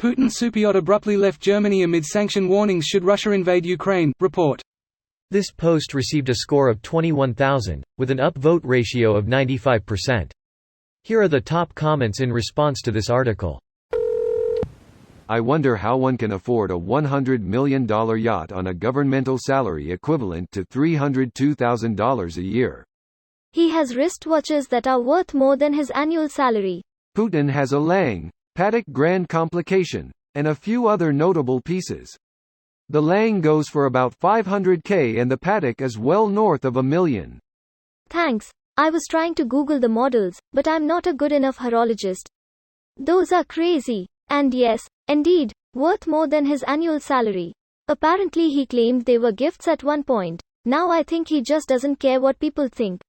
Putin's superyacht abruptly left Germany amid sanction warnings should Russia invade Ukraine. Report. This post received a score of 21,000, with an upvote ratio of 95%. Here are the top comments in response to this article. I wonder how one can afford a $100 million yacht on a governmental salary equivalent to $302,000 a year. He has wristwatches that are worth more than his annual salary. Putin has a Lang, Patek Grand Complication, and a few other notable pieces. The Lang goes for about $500K and the Patek is well north of $1 million. Thanks. I was trying to Google the models, but I'm not a good enough horologist. Those are crazy. And yes, indeed, worth more than his annual salary. Apparently he claimed they were gifts at one point. Now I think he just doesn't care what people think.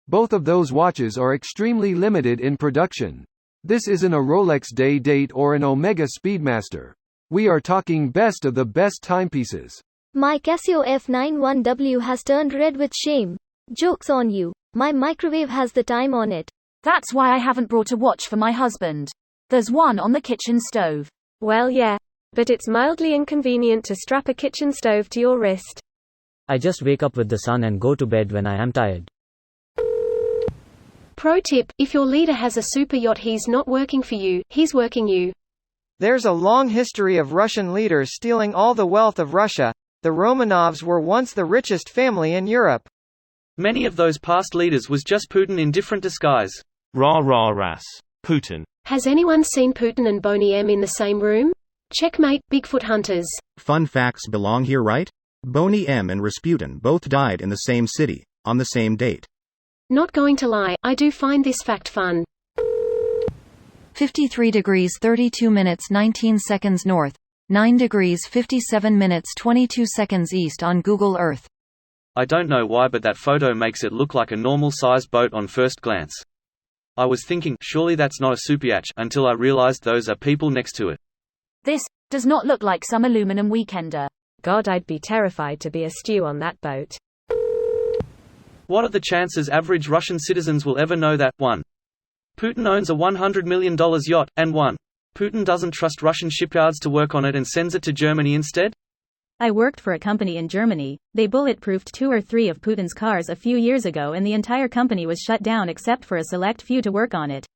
Both of those watches are extremely limited in production. This isn't a Rolex Day-Date or an Omega Speedmaster. We are talking best of the best timepieces. My Casio F91W has turned red with shame. Joke's on you. My microwave has the time on it. That's why I haven't brought a watch for my husband. There's one on the kitchen stove. Well, yeah. But it's mildly inconvenient to strap a kitchen stove to your wrist. I just wake up with the sun and go to bed when I am tired. Pro tip, if your leader has a super yacht, he's not working for you, he's working you. There's a long history of Russian leaders stealing all the wealth of Russia. The Romanovs were once the richest family in Europe. Many of those past leaders was just Putin in different disguise. Rah rah ras. Putin. Has anyone seen Putin and Boney M in the same room? Checkmate, Bigfoot hunters. Fun facts belong here, right? Boney M and Rasputin both died in the same city, on the same date. Not going to lie, I do find this fact fun. 53 degrees 32 minutes 19 seconds north, 9 degrees 57 minutes 22 seconds east on Google Earth. I don't know why, but that photo makes it look like a normal-sized boat on first glance. I was thinking, surely that's not a superyacht, until I realized those are people next to it. This does not look like some aluminum weekender. God, I'd be terrified to be a stew on that boat. What are the chances average Russian citizens will ever know that, 1. Putin owns a $100 million yacht, and 1. Putin doesn't trust Russian shipyards to work on it and sends it to Germany instead? I worked for a company in Germany. They bulletproofed 2 or 3 of Putin's cars a few years ago and the entire company was shut down except for a select few to work on it.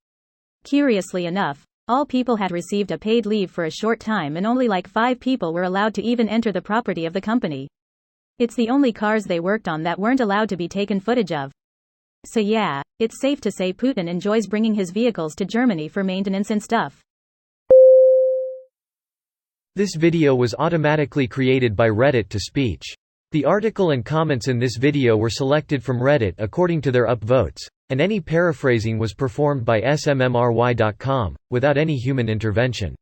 Curiously enough, all people had received a paid leave for a short time and only like 5 people were allowed to even enter the property of the company. It's the only cars they worked on that weren't allowed to be taken footage of. So yeah, it's safe to say Putin enjoys bringing his vehicles to Germany for maintenance and stuff. This video was automatically created by Reddit to speech. The article and comments in this video were selected from Reddit according to their upvotes, and any paraphrasing was performed by smmry.com, without any human intervention.